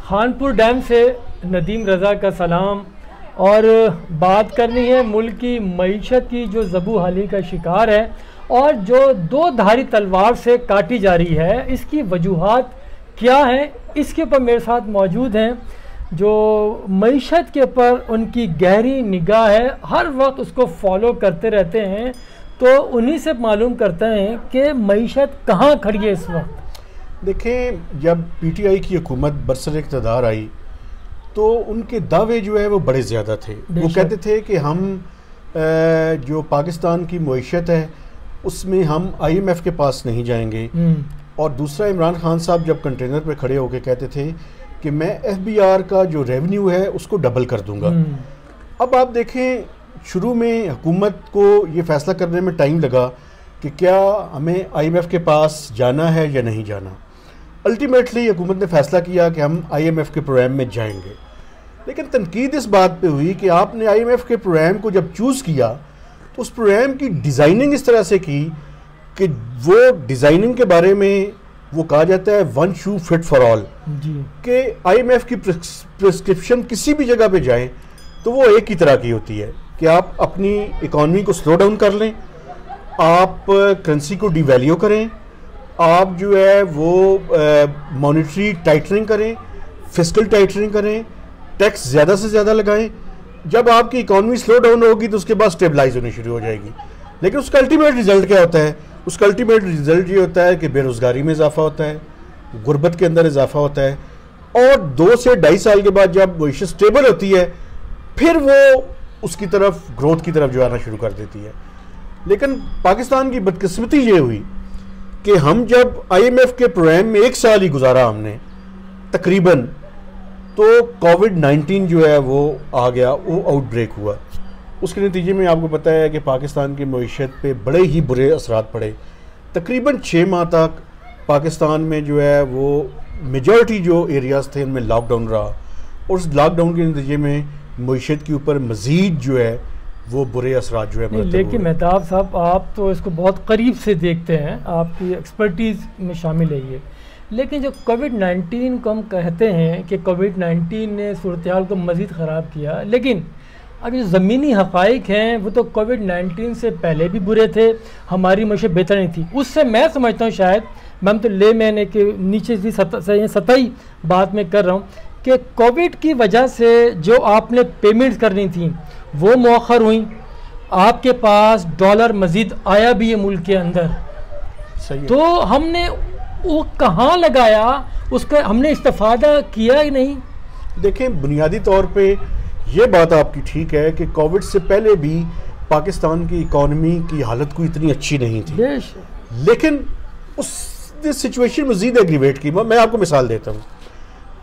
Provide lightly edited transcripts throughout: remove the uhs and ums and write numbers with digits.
Khanpur dam से नदीम रज़ा का सलाम। और बात करनी है मुल्क की मईशत की जो ज़बू हाली का शिकार है और जो दो धारी तलवार से काटी जा रही है, इसकी वजूहात क्या हैं, इसके ऊपर मेरे साथ मौजूद हैं जो मईशत के ऊपर उनकी गहरी निगाह है, हर वक्त उसको फॉलो करते रहते हैं। तो उन्हीं से मालूम करते हैं कि मईशत कहाँ खड़ी है इस वक्त। देखें, जब पीटीआई की हुकूमत बरसर इक़्तिदार आई तो उनके दावे जो है वो बड़े ज़्यादा थे। वो कहते थे कि हम जो पाकिस्तान की मईशत है उसमें हम IMF के पास नहीं जाएंगे। और दूसरा, इमरान खान साहब जब कंटेनर पे खड़े होकर कहते थे कि मैं FBR का जो रेवेन्यू है उसको डबल कर दूंगा। अब आप देखें, शुरू में हुकूमत को ये फैसला करने में टाइम लगा कि क्या हमें IMF के पास जाना है या नहीं जाना। अल्टीमेटली हुकूमत ने फैसला किया कि हम IMF के प्रोग्राम में जाएंगे। लेकिन तनकीद इस बात पे हुई कि आपने IMF के प्रोग्राम को जब चूज़ किया तो उस प्रोग्राम की डिज़ाइनिंग इस तरह से की कि वो डिज़ाइनिंग के बारे में वो कहा जाता है one shoe fit for all, कि IMF की प्रिस्क्रिप्शन किसी भी जगह पे जाएं तो वो एक ही तरह की होती है कि आप अपनी इकॉनमी को स्लो डाउन कर लें, आप करेंसी को डिवैल्यू करें, आप जो है वो मॉनेटरी टाइटनिंग करें, फिस्कल टाइटनिंग करें, टैक्स ज़्यादा से ज़्यादा लगाएं। जब आपकी इकॉनमी स्लो डाउन होगी तो उसके बाद स्टेबलाइज होनी शुरू हो जाएगी। लेकिन उसका अल्टीमेट रिजल्ट क्या होता है? उसका अल्टीमेट रिजल्ट ये होता है कि बेरोज़गारी में इजाफा होता है, गुर्बत के अंदर इजाफा होता है, और 2 से 2.5 साल के बाद जब मईशत स्टेबल होती है फिर वो उसकी तरफ ग्रोथ की तरफ जो आना शुरू कर देती है। लेकिन पाकिस्तान की बदकिस्मती ये हुई कि हम जब IMF के प्रोग्राम में 1 साल ही गुजारा हमने तकरीबन, तो कोविड-19 जो है वो आ गया, वो आउटब्रेक हुआ। उसके नतीजे में आपको पता है कि पाकिस्तान की मईशत पे बड़े ही बुरे असरात पड़े। तकरीबन 6 माह तक पाकिस्तान में जो है वो मेजॉरिटी जो एरियाज़ थे उनमें लॉकडाउन रहा, और उस लॉकडाउन के नतीजे में मईशत के ऊपर मज़ीद जो है वो बुरे असरात जो है। लेकिन मेहताब साहब, आप तो इसको बहुत करीब से देखते हैं, आपकी एक्सपर्टीज़ में शामिल है ये। लेकिन जो कोविड-19 को हम कहते हैं कि कोविड-19 ने सूरत-ए-हाल को मज़ीद ख़राब किया, लेकिन अब जो ज़मीनी हक़ाइक़ हैं वो तो कोविड-19 से पहले भी बुरे थे, हमारी मईशत बेहतर नहीं थी। उससे मैं समझता हूँ, शायद मैं तो ले मैंने के नीचे की सतही बात में कर रहा हूँ कि कोविड की वजह से जो आपने पेमेंट्स करनी थी वो मौखर हुई, आपके पास डॉलर मज़ीद आया भी है मुल्क के अंदर। सही है। तो हमने वो कहाँ लगाया, उसका हमने इस्तेफादा किया ही नहीं। देखें, बुनियादी तौर पे ये बात आपकी ठीक है कि कोविड से पहले भी पाकिस्तान की इकॉनमी की हालत कोई इतनी अच्छी नहीं थी, लेकिन उस सिचुएशन मज़ीद एग्रीवेट की। मैं आपको मिसाल देता हूँ।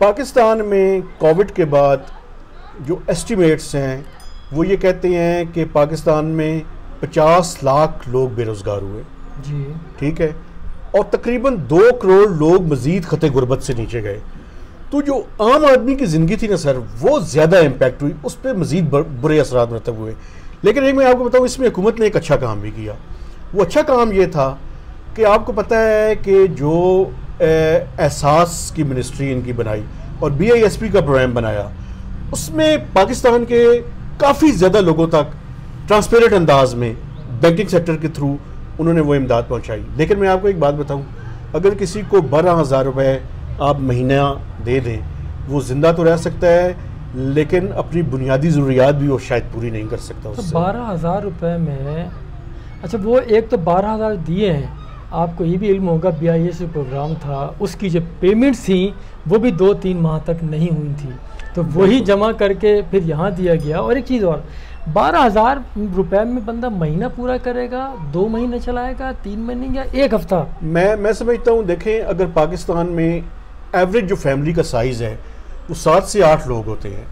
पाकिस्तान में कोविड के बाद जो एस्टिमेट्स हैं वो ये कहते हैं कि पाकिस्तान में 50 लाख लोग बेरोज़गार हुए जी, ठीक है, और तकरीबन 2 करोड़ लोग मज़ीद खते गुर्बत से नीचे गए। तो जो आम आदमी की ज़िंदगी थी ना सर, वो ज़्यादा इम्पैक्ट हुई, उस पर मज़ीद बुरे असरात मरतब हुए। लेकिन एक मैं आपको बताऊँ, इसमें हुकूमत ने एक अच्छा काम भी किया। वो अच्छा काम ये था कि आपको पता है कि जो एहसास की मिनिस्ट्री इनकी बनाई और BISP का प्रोग्राम बनाया, उसमें पाकिस्तान के काफ़ी ज़्यादा लोगों तक ट्रांसपेरेंट अंदाज में बैंकिंग सेक्टर के थ्रू उन्होंने वो इमदाद पहुँचाई। लेकिन मैं आपको एक बात बताऊँ, अगर किसी को 12,000 रुपये आप महीना दे दें, वो ज़िंदा तो रह सकता है, लेकिन अपनी बुनियादी ज़रूरियात भी वो शायद पूरी नहीं कर सकता। तो 12,000 रुपये में, अच्छा वो एक तो 12,000 दिए हैं, आपको ये भी इल्म होगा BISP प्रोग्राम था, उसकी जो पेमेंट्स थी वो भी 2-3 माह तक नहीं हुई थी, तो वही जमा करके फिर यहाँ दिया गया। और एक चीज़ और, 12,000 रुपये में बंदा महीना पूरा करेगा, 2 महीने चलाएगा, 3 महीने या 1 हफ्ता? मैं समझता हूँ, देखें, अगर पाकिस्तान में एवरेज जो फैमिली का साइज़ है वो 7 से 8 लोग होते हैं,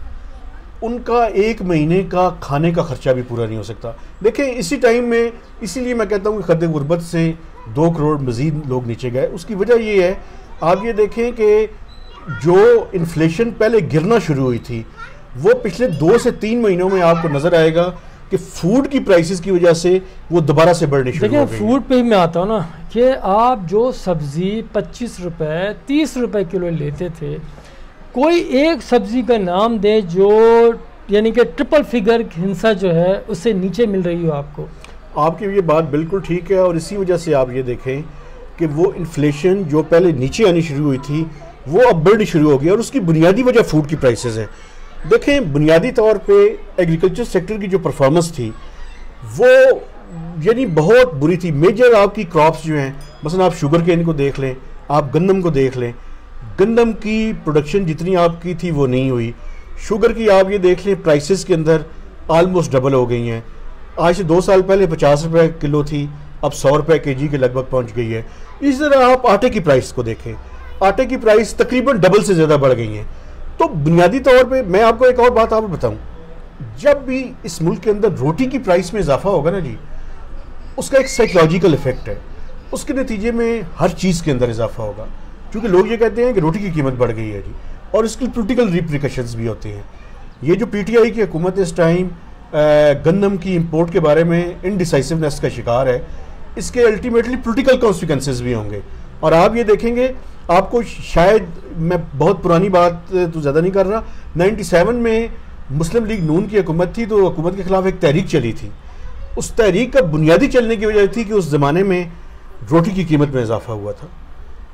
उनका 1 महीने का खाने का खर्चा भी पूरा नहीं हो सकता। देखें, इसी टाइम में, इसीलिए मैं कहता हूँ कि खत गुर्बत से 2 करोड़ मज़ीद लोग नीचे गए। उसकी वजह ये है, आप ये देखें कि जो इन्फ्लेशन पहले गिरना शुरू हुई थी वो पिछले 2 से 3 महीनों में आपको नज़र आएगा कि फूड की प्राइसेस की वजह से वो दोबारा से बढ़नी शुरू हो गई। देखिए, फूड पे ही मैं आता हूँ ना कि आप जो सब्ज़ी 25 रुपये 30 रुपये किलो लेते थे, कोई एक सब्जी का नाम दे जो यानी कि ट्रिपल फिगर हिंसा जो है उससे नीचे मिल रही हो आपको। आपकी ये बात बिल्कुल ठीक है, और इसी वजह से आप ये देखें कि वो इन्फ्लेशन जो पहले नीचे आनी शुरू हुई थी वो अब बढ़नी शुरू हो गई, और उसकी बुनियादी वजह फूड की प्राइसेस हैं। देखें, बुनियादी तौर पे एग्रीकल्चर सेक्टर की जो परफॉर्मेंस थी वो यानी बहुत बुरी थी। मेजर आपकी क्रॉप्स जो हैं, मसलन आप शुगर केन को देख लें, आप गंदम को देख लें, गंदम की प्रोडक्शन जितनी आपकी थी वो नहीं हुई। शुगर की आप ये देख लें, प्राइसेस के अंदर आलमोस्ट डबल हो गई हैं। आज से 2 साल पहले 50 रुपये किलो थी, अब 100 रुपये केजी के लगभग पहुंच गई है। इसी तरह आप आटे की प्राइस को देखें, आटे की प्राइस तकरीबन डबल से ज़्यादा बढ़ गई हैं। तो बुनियादी तौर पे मैं आपको एक और बात आपको बताऊं, जब भी इस मुल्क के अंदर रोटी की प्राइस में इजाफा होगा ना जी, उसका एक साइकोलॉजिकल इफेक्ट है, उसके नतीजे में हर चीज़ के अंदर इजाफा होगा, क्योंकि लोग ये कहते हैं कि रोटी की कीमत बढ़ गई है जी, और इसकी पोलिटिकल रिप्रिकॉशंस भी होते हैं। ये जो पीटीआई की हुकूमत इस टाइम गंदम की इंपोर्ट के बारे में इनडिसाइसिवनेस का शिकार है, इसके अल्टीमेटली पोलिटिकल कॉन्सिक्वेंसेस भी होंगे। और आप ये देखेंगे, आपको शायद, मैं बहुत पुरानी बात तो ज़्यादा नहीं कर रहा, 97 में मुस्लिम लीग नून की हुकूमत थी, तो हुकूमत के ख़िलाफ़ एक तहरीक चली थी। उस तहरीक का बुनियादी चलने की वजह थी कि उस ज़माने में रोटी की कीमत में इजाफा हुआ था।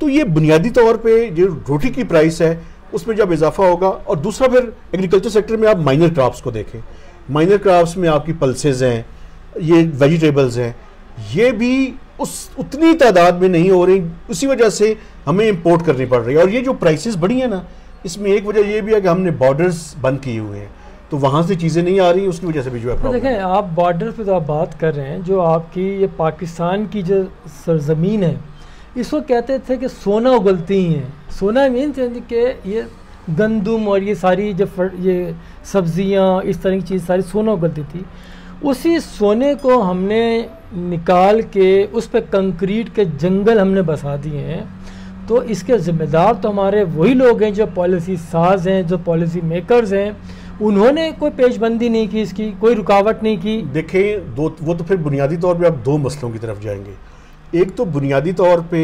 तो ये बुनियादी तौर पे जो रोटी की प्राइस है उसमें जब इजाफा होगा, और दूसरा फिर एग्रीकल्चर सेक्टर में आप माइनर क्रॉप्स को देखें, माइनर क्रॉप्स में आपकी पल्सेज हैं, ये वेजिटेबल्स हैं, ये भी उतनी तादाद में नहीं हो रही, उसी वजह से हमें इंपोर्ट करनी पड़ रही है। और ये जो प्राइसेस बढ़ी है ना, इसमें एक वजह ये भी है कि हमने बॉर्डर्स बंद किए हुए हैं, तो वहाँ से चीज़ें नहीं आ रही, उसकी वजह से भी जो है तो देखें, आप बॉर्डर पे तो आप बात कर रहे हैं, जो आपकी ये पाकिस्तान की जो सरजमीन है इसको कहते थे कि सोना उगलती ही हैं। सोना मीन्स कि ये गंदम और ये सारी ये सब्जियां, इस तरह की चीज़ सारी सोना उगलती थी। उसी सोने को हमने निकाल के उस पर कंक्रीट के जंगल हमने बसा दिए हैं। तो इसके ज़िम्मेदार तो हमारे वही लोग हैं जो पॉलिसी साज हैं, जो पॉलिसी मेकर्स हैं। उन्होंने कोई पेशबंदी नहीं की, इसकी कोई रुकावट नहीं की। देखें, वो तो फिर बुनियादी तौर पे आप 2 मसलों की तरफ जाएंगे। एक तो बुनियादी तौर पे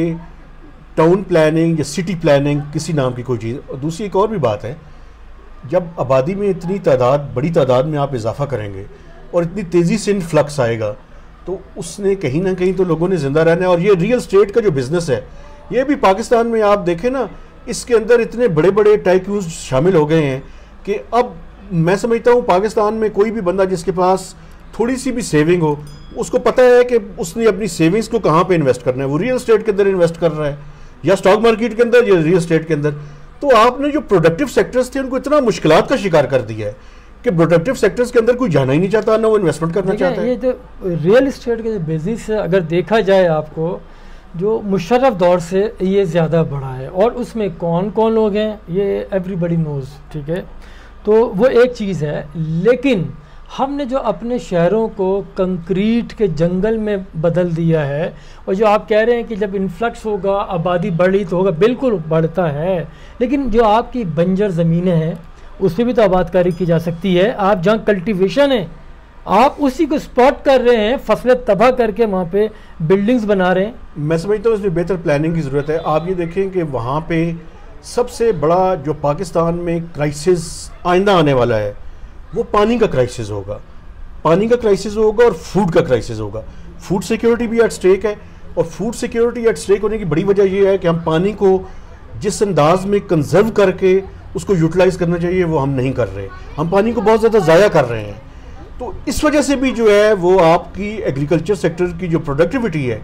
टाउन प्लानिंग या सिटी प्लानिंग किसी नाम की कोई चीज़, और दूसरी एक और भी बात है, जब आबादी में इतनी तादाद, बड़ी तादाद में आप इजाफा करेंगे और इतनी तेज़ी से इन्फ्लक्स आएगा, तो उसने कहीं ना कहीं तो लोगों ने ज़िंदा रहना है। और ये रियल स्टेट का जो बिज़नेस है, ये भी पाकिस्तान में आप देखें ना, इसके अंदर इतने बड़े बड़े टाइकून्स शामिल हो गए हैं कि अब मैं समझता हूँ पाकिस्तान में कोई भी बंदा जिसके पास थोड़ी सी भी सेविंग हो, उसको पता है कि उसने अपनी सेविंग्स को कहाँ पे इन्वेस्ट करना है। वो रियल एस्टेट के अंदर इन्वेस्ट कर रहा है, या स्टॉक मार्केट के अंदर, या रियल एस्टेट के अंदर। तो आपने जो प्रोडक्टिव सेक्टर्स थे उनको इतना मुश्किलात का शिकार कर दिया है कि प्रोडक्टिव सेक्टर्स के अंदर कोई जाना ही नहीं चाहता, ना वो इन्वेस्टमेंट करना चाहता है। ये जो रियल एस्टेट का जो बिजनेस है, अगर देखा जाए आपको, जो मुशर्रफ दौर से ये ज़्यादा बढ़ा है, और उसमें कौन कौन लोग हैं ये एवरीबडी नोज़, ठीक है। तो वो एक चीज़ है, लेकिन हमने जो अपने शहरों को कंक्रीट के जंगल में बदल दिया है, और जो आप कह रहे हैं कि जब इन्फ्लक्स होगा, आबादी बढ़ी तो होगा, बिल्कुल बढ़ता है, लेकिन जो आपकी बंजर ज़मीनें हैं उस पर भी तो आबादकारी की जा सकती है। आप जहाँ कल्टीवेशन है, आप उसी को स्पॉट कर रहे हैं, फसलें तबाह करके वहाँ पे बिल्डिंग्स बना रहे हैं। मैं समझता हूँ इसमें बेहतर प्लानिंग की ज़रूरत है। आप ये देखें कि वहाँ पे सबसे बड़ा जो पाकिस्तान में क्राइसिस आइंदा आने वाला है, वो पानी का क्राइसिस होगा। पानी का क्राइसिस होगा और फूड का क्राइसिस होगा। फूड सिक्योरिटी भी एट स्टेक है, और फूड सिक्योरिटी एट स्टेक होने की बड़ी वजह यह है कि हम पानी को जिस अंदाज में कंजर्व करके उसको यूटिलाइज करना चाहिए वो हम नहीं कर रहे। हम पानी को बहुत ज़्यादा ज़ाया कर रहे हैं। तो इस वजह से भी जो है वो आपकी एग्रीकल्चर सेक्टर की जो प्रोडक्टिविटी है,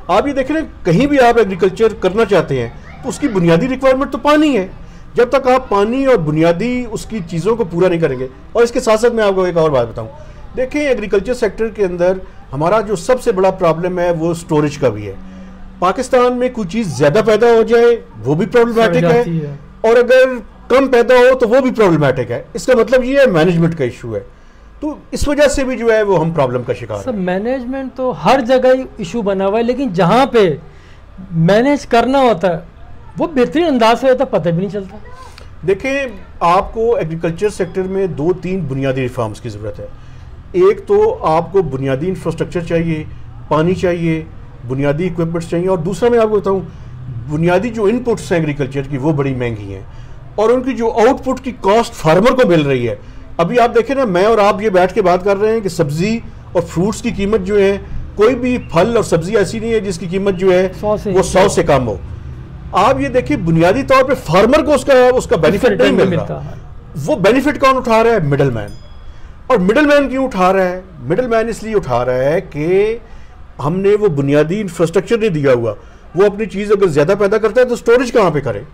आप ये देखें ना, कहीं भी आप एग्रीकल्चर करना चाहते हैं तो उसकी बुनियादी रिक्वायरमेंट तो पानी है। जब तक आप पानी और बुनियादी उसकी चीज़ों को पूरा नहीं करेंगे। और इसके साथ साथ मैं आपको एक और बात बताऊं, देखें एग्रीकल्चर सेक्टर के अंदर हमारा जो सबसे बड़ा प्रॉब्लम है वो स्टोरेज का भी है। पाकिस्तान में कोई चीज़ ज़्यादा पैदा हो जाए वो भी प्रॉब्लमेटिक है, और अगर कम पैदा हो तो वो भी प्रॉब्लमेटिक है। इसका मतलब ये है मैनेजमेंट का इशू है। तो इस वजह से भी जो है वो हम प्रॉब्लम का शिकार हैं। मैनेजमेंट तो हर जगह इशू बना हुआ है, लेकिन जहाँ पे मैनेज करना होता है वो बेहतरीन अंदाज से होता है, पता भी नहीं चलता। देखें, आपको एग्रीकल्चर सेक्टर में 2-3 बुनियादी रिफॉर्म्स की ज़रूरत है। एक तो आपको बुनियादी इंफ्रास्ट्रक्चर चाहिए, पानी चाहिए, बुनियादी इक्विपमेंट्स चाहिए, और दूसरा मैं आपको बताऊं, बुनियादी जो इनपुट्स हैं एग्रीकल्चर की वो बड़ी महंगी हैं। और उनकी जो आउटपुट की कॉस्ट फार्मर को मिल रही है। अभी आप देखें ना, मैं और आप ये बैठ के बात कर रहे हैं कि सब्जी और फ्रूट्स की कीमत जो है, कोई भी फल और सब्जी ऐसी नहीं है जिसकी कीमत जो है वो 100 से कम हो। आप ये देखिए, बुनियादी तौर पे फार्मर को उसका बेनिफिट नहीं मिल रहा। वो बेनिफिट कौन उठा रहा है? Middle man. और मिडल मैन क्यों उठा रहा है? मिडल मैन इसलिए उठा रहा है कि हमने वो बुनियादी इंफ्रास्ट्रक्चर नहीं दिया हुआ। वो अपनी चीज़ अगर ज़्यादा पैदा करता है तो स्टोरेज कहाँ पे करे?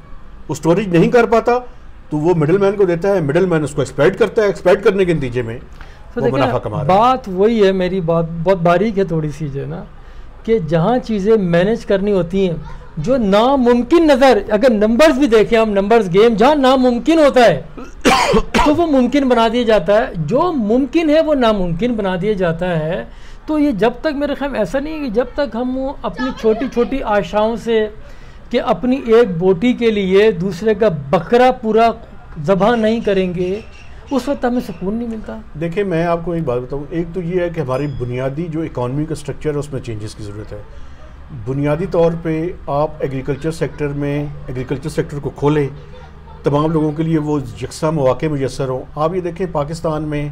वो स्टोरेज नहीं कर पाता तो वो मिडल मैन को देता है, मिडल मैन उसको एक्सप्लॉइट करता है, एक्सप्लॉइट करने के नतीजे में तो वो मुनाफा कमा रहा है। बात वही है, मेरी बात बहुत बारीक है थोड़ी सी जो ना, कि जहाँ चीज़ें मैनेज करनी होती हैं, जो नामुमकिन नज़र, अगर नंबर्स भी देखें हम, नंबर्स गेम, जहाँ नामुमकिन होता है तो वो मुमकिन बना दिया जाता है, जो मुमकिन है वो नामुमकिन बना दिया जाता है। तो ये जब तक, मेरे ख्याल ऐसा नहीं है कि जब तक हम अपनी छोटी छोटी आशाओं से कि अपनी एक बोटी के लिए दूसरे का बकरा पूरा ज़बह नहीं करेंगे, उस वक्त हमें सुकून नहीं मिलता। देखिए, मैं आपको एक बात बताऊं, एक तो ये है कि हमारी बुनियादी जो इकॉनमी का स्ट्रक्चर है उसमें चेंजेस की ज़रूरत है। बुनियादी तौर पे आप एग्रीकल्चर सेक्टर को खोलें, तमाम लोगों के लिए वो यकसा मौके मुयसर हों। आप ये देखें, पाकिस्तान में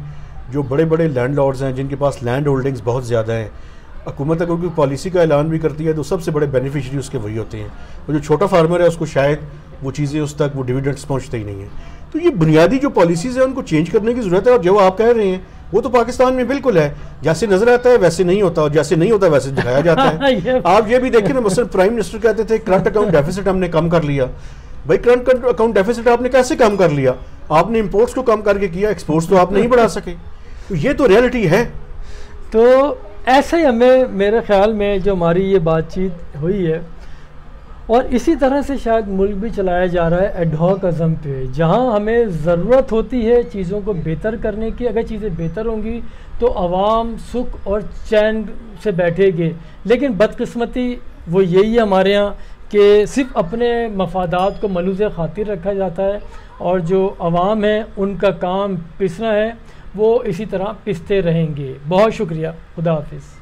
जो बड़े बड़े लैंडलॉर्ड्स हैं, जिनके पास लैंड होल्डिंग्स बहुत ज़्यादा हैं, हुकूमत अगर कोई पॉलिसी का ऐलान भी करती है तो सबसे बड़े बेनिफिशरी उसके वही होते हैं। और जो छोटा फार्मर है उसको शायद वो चीज़ें उस तक वो डिविडेंड्स पहुँचते ही नहीं हैं। तो ये बुनियादी जो पॉलिसीज़ हैं उनको चेंज करने की ज़रूरत है। और जो आप कह रहे हैं वो तो पाकिस्तान में बिल्कुल है, जैसे नज़र आता है वैसे नहीं होता, और जैसे नहीं होता वैसे दिखाया जाता है। आप ये भी देखिए ना, मसलन प्राइम मिनिस्टर कहते थे करंट अकाउंट डेफिसिट हमने कम कर लिया। भाई, करंट अकाउंट डेफिसिट आपने कैसे कम कर लिया? आपने इंपोर्ट्स को कम करके किया, एक्सपोर्ट्स तो आप नहीं बढ़ा सके। तो ये तो रियलिटी है। तो ऐसे ही हमें, मेरे ख्याल में जो हमारी ये बातचीत हुई है, और इसी तरह से शायद मुल्क भी चलाया जा रहा है एडहॉकज़म पे, जहां हमें ज़रूरत होती है चीज़ों को बेहतर करने की। अगर चीज़ें बेहतर होंगी तो आवाम सुख और चैन से बैठेगी। लेकिन बदकिस्मती वो यही है हमारे यहाँ कि सिर्फ अपने मफादात को मलूज़ खातिर रखा जाता है, और जो आवाम है उनका काम पिसना है, वो इसी तरह पिसते रहेंगे। बहुत शुक्रिया। खुदा हाफिज़।